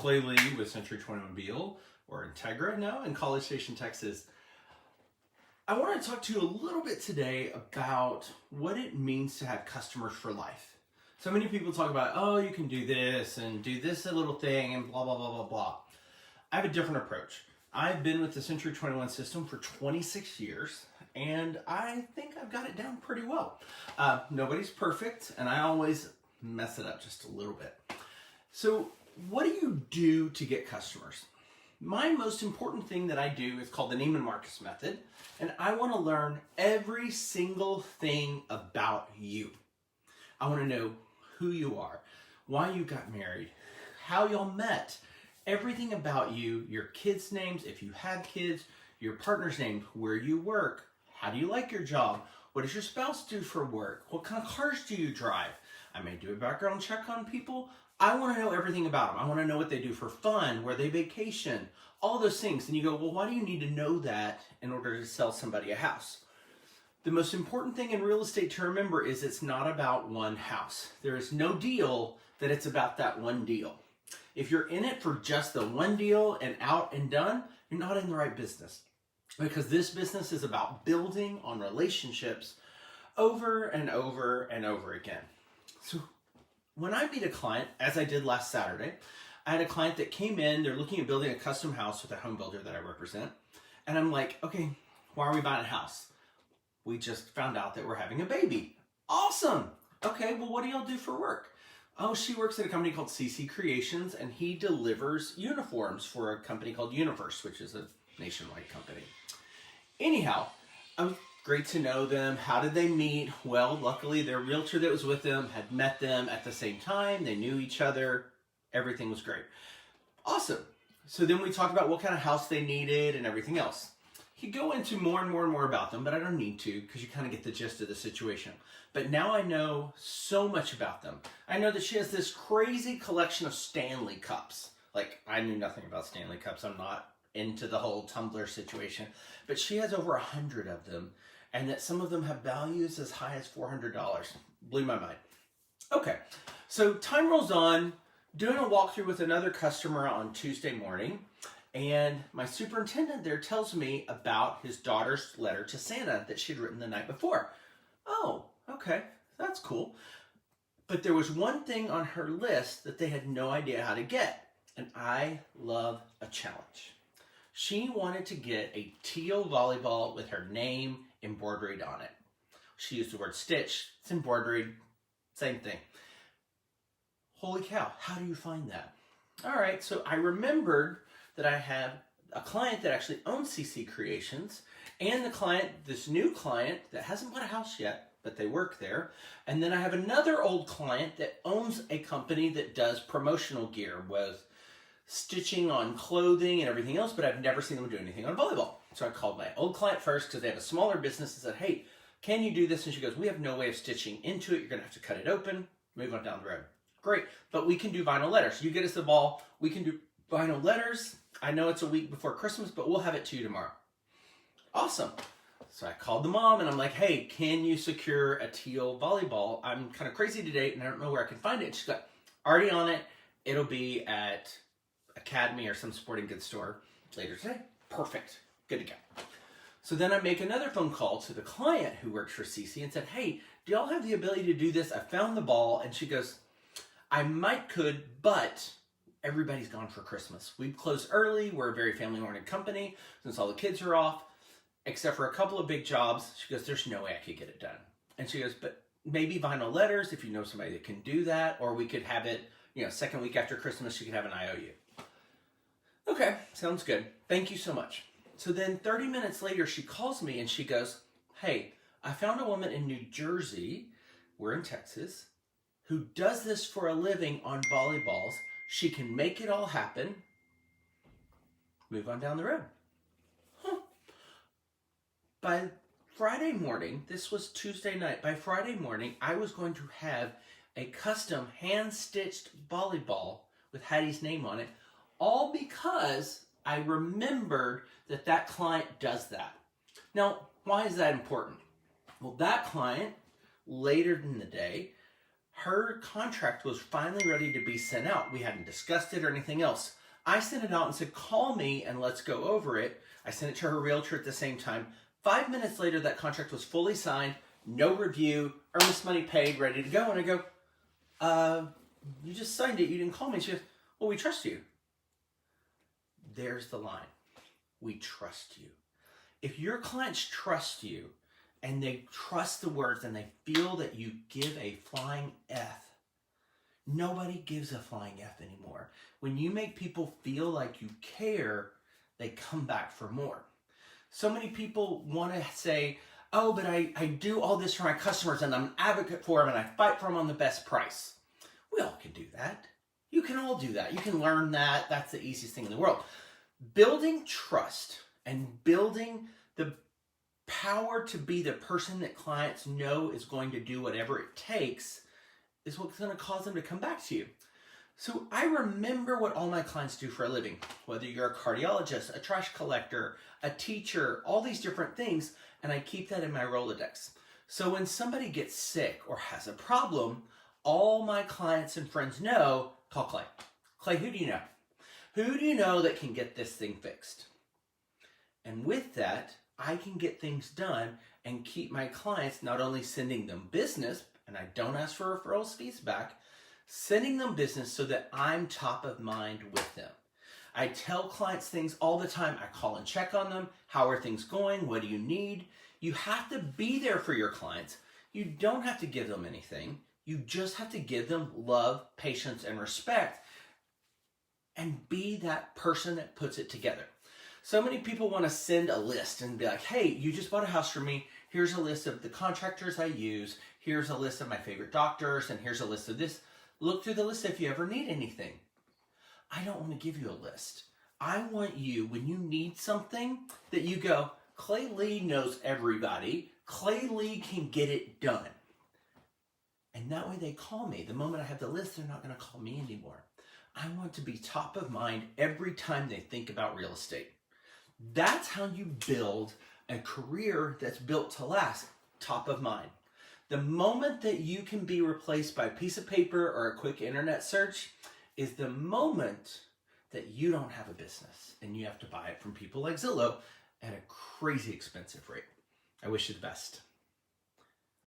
Clay Lee with C21 Beal, or Integra now in College Station, Texas. I want to talk to you a little bit today about what it means to have customers for life. So many people talk about, oh, you can do this and do this little thing and blah, blah, blah, blah, blah. I have a different approach. I've been with the C21 system for 26 years, and I think I've got it down pretty well. Nobody's perfect, and I always mess it up just a little bit. So what do you do to get customers? My most important thing that I do is called the Neiman Marcus method, and I want to learn every single thing about you. I want to know who you are, why you got married, how y'all met, everything about you, your kids' names, if you have kids, your partner's name, where you work, how do you like your job, what does your spouse do for work, what kind of cars do you drive. I may do a background check on people. I want to know everything about them. I want to know what they do for fun, where they vacation, all those things. And you go, well, why do you need to know that in order to sell somebody a house? The most important thing in real estate to remember is it's not about one house. There is no deal that it's about that one deal. If you're in it for just the one deal and out and done, you're not in the right business. Because this business is about building on relationships over and over and over again. So when I meet a client, as I did last Saturday, I had a client that came in, they're looking at building a custom house with a home builder that I represent. And I'm like, okay, why are we buying a house? We just found out that we're having a baby. Awesome. Okay, well, what do y'all do for work? Oh, she works at a company called CC Creations, and he delivers uniforms for a company called Universe, which is a nationwide company. Anyhow, great to know them. How did they meet? Well, luckily their realtor that was with them had met them at the same time. They knew each other. Everything was great. Awesome. So then we talked about what kind of house they needed and everything else. You could go into more and more and more about them, but I don't need to because you kind of get the gist of the situation. But now I know so much about them. I know that she has this crazy collection of Stanley cups. Like, I knew nothing about Stanley cups. I'm not into the whole tumbler situation, but she has over 100 of them, and that some of them have values as high as $400. Blew my mind. Okay, so time rolls on, doing a walkthrough with another customer on Tuesday morning, and my superintendent there tells me about his daughter's letter to Santa that she'd written the night before. Oh, okay, that's cool. But there was one thing on her list that they had no idea how to get, and I love a challenge. She wanted to get a teal volleyball with her name embroidered on it. She used the word stitch. It's embroidered. Same thing. Holy cow, how do you find that? All right, so I remembered that I have a client that actually owns CC Creations, and this new client that hasn't bought a house yet, but they work there. And then I have another old client that owns a company that does promotional gear with stitching on clothing and everything else, but I've never seen them do anything on volleyball. So I called my old client first because they have a smaller business and said, hey, can you do this? And she goes, we have no way of stitching into it. You're going to have to cut it open, move on down the road. Great, but we can do vinyl letters. You get us the ball, we can do vinyl letters. I know it's a week before Christmas, but we'll have it to you tomorrow. Awesome. So I called the mom and I'm like, hey, can you secure a teal volleyball? I'm kind of crazy today and I don't know where I can find it. And she's got, already on it. It'll be at Academy or some sporting goods store later today. Perfect. Good to go. So then I make another phone call to the client who works for CC and said, hey, do y'all have the ability to do this? I found the ball. And she goes, I could, but everybody's gone for Christmas. We close early. We're a very family-oriented company since all the kids are off, except for a couple of big jobs. She goes, there's no way I could get it done. And she goes, but maybe vinyl letters if you know somebody that can do that, or we could have it, second week after Christmas, you could have an IOU. Okay, sounds good. Thank you so much. So then 30 minutes later, she calls me and she goes, hey, I found a woman in New Jersey, we're in Texas, who does this for a living on volleyballs. She can make it all happen. Move on down the road. By Friday morning, this was Tuesday night, by Friday morning, I was going to have a custom hand-stitched volleyball with Hattie's name on it, all because I remembered that client does that. Now, why is that important? Well, that client, later in the day, Her contract was finally ready to be sent out. We hadn't discussed it or anything else. I sent it out and said, call me and let's go over it. I sent it to her realtor at the same time. 5 minutes later, that contract was fully signed, no review, earnest money paid, ready to go. And I go, you just signed it, you didn't call me. She goes, well, we trust you. There's the line. We trust you. If your clients trust you and they trust the words and they feel that you give a flying F, nobody gives a flying F anymore. When you make people feel like you care, they come back for more. So many people want to say, oh, but I do all this for my customers and I'm an advocate for them and I fight for them on the best price. We all can do that. You can all do that. You can learn that. That's the easiest thing in the world. Building trust and building the power to be the person that clients know is going to do whatever it takes is what's going to cause them to come back to you. So I remember what all my clients do for a living, whether you're a cardiologist, a trash collector, a teacher, all these different things, and I keep that in my Rolodex. So when somebody gets sick or has a problem, all my clients and friends know, call Clay. Clay, who do you know? Who do you know that can get this thing fixed? And with that, I can get things done and keep my clients not only sending them business, and I don't ask for referrals fees back, sending them business so that I'm top of mind with them. I tell clients things all the time. I call and check on them. How are things going? What do you need? You have to be there for your clients. You don't have to give them anything. You just have to give them love, patience, and respect and be that person that puts it together. So many people want to send a list and be like, hey, you just bought a house from me. Here's a list of the contractors I use. Here's a list of my favorite doctors. And here's a list of this. Look through the list if you ever need anything. I don't want to give you a list. I want you, when you need something, that you go, Clay Lee knows everybody. Clay Lee can get it done. And that way they call me. The moment I have the list, they're not going to call me anymore. I want to be top of mind every time they think about real estate. That's how you build a career that's built to last, top of mind. The moment that you can be replaced by a piece of paper or a quick internet search is the moment that you don't have a business and you have to buy it from people like Zillow at a crazy expensive rate. I wish you the best.